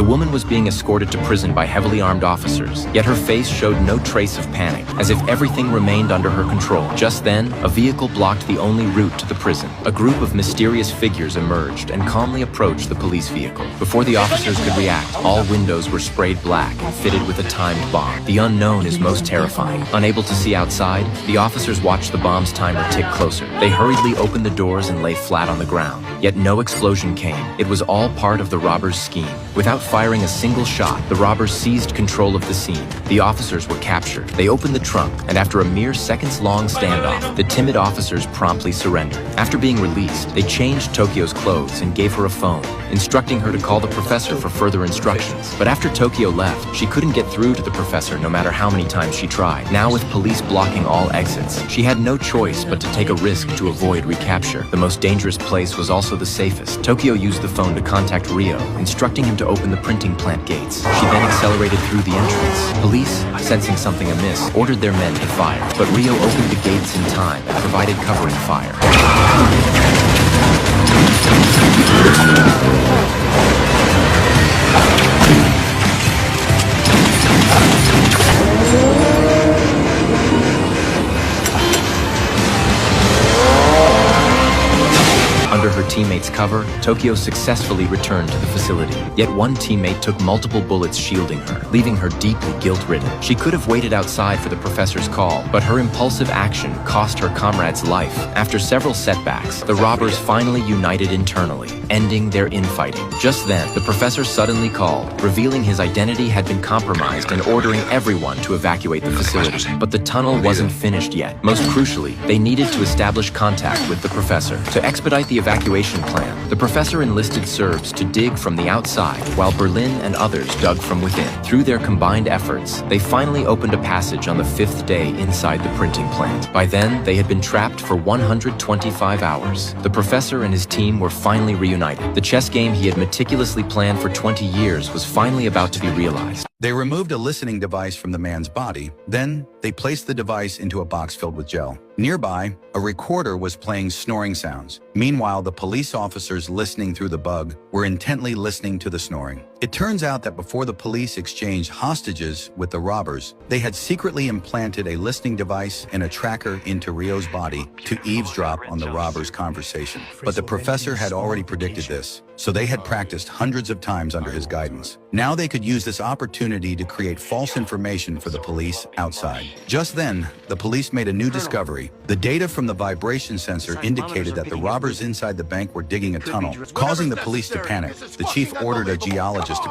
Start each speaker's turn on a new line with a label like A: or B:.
A: The woman was being escorted to prison by heavily armed officers, yet her face showed no trace of panic, as if everything remained under her control. Just then, a vehicle blocked the only route to the prison. A group of mysterious figures emerged and calmly approached the police vehicle. Before the officers could react, all windows were sprayed black and fitted with a timed bomb. The unknown is most terrifying. Unable to see outside, the officers watched the bomb's timer tick closer. They hurriedly opened the doors and lay flat on the ground. Yet no explosion came. It was all part of the robbers' scheme. Without firing a single shot, the robbers seized control of the scene. The officers were captured. They opened the trunk, and after a mere seconds-long standoff, the timid officers promptly surrendered. After being released, they changed Tokyo's clothes and gave her a phone, instructing her to call the professor for further instructions. But after Tokyo left, she couldn't get through to the professor no matter how many times she tried. Now with police blocking all exits, she had no choice but to take a risk to avoid recapture. The most dangerous place was also the safest. Tokyo used the phone to contact Rio, instructing him to open the printing plant gates. She then accelerated through the entrance. Police, sensing something amiss, ordered their men to fire. But Rio opened the gates in time and provided covering fire. Under her teammates' cover, Tokyo successfully returned to the facility. Yet one teammate took multiple bullets shielding her, leaving her deeply guilt-ridden. She could have waited outside for the professor's call, but her impulsive action cost her comrade's life. After several setbacks, the robbers finally united internally, ending their infighting. Just then, the professor suddenly called, revealing his identity had been compromised and ordering everyone to evacuate the facility. But the tunnel wasn't finished yet. Most crucially, they needed to establish contact with the professor. To expedite the evacuation plan, the professor enlisted Serbs to dig from the outside, while Berlin and others dug from within. Through their combined efforts, they finally opened a passage on the 5th day inside the printing plant. By then, they had been trapped for 125 hours. The professor and his team were finally reunited. The chess game he had meticulously planned for 20 years was finally about to be realized.
B: They removed a listening device from the man's body. Then, they placed the device into a box filled with gel. Nearby, a recorder was playing snoring sounds. Meanwhile, the police officers listening through the bug were intently listening to the snoring. It turns out that before the police exchanged hostages with the robbers, they had secretly implanted a listening device and a tracker into Rio's body to eavesdrop on the robbers' conversation. But the professor had already predicted this, so they had practiced hundreds of times under his guidance. Now they could use this opportunity to create false information for the police outside. Just then, the police made a new discovery. The data from the vibration sensor indicated that the robbers inside the bank were digging a tunnel, causing the police to panic. The chief ordered a geologist to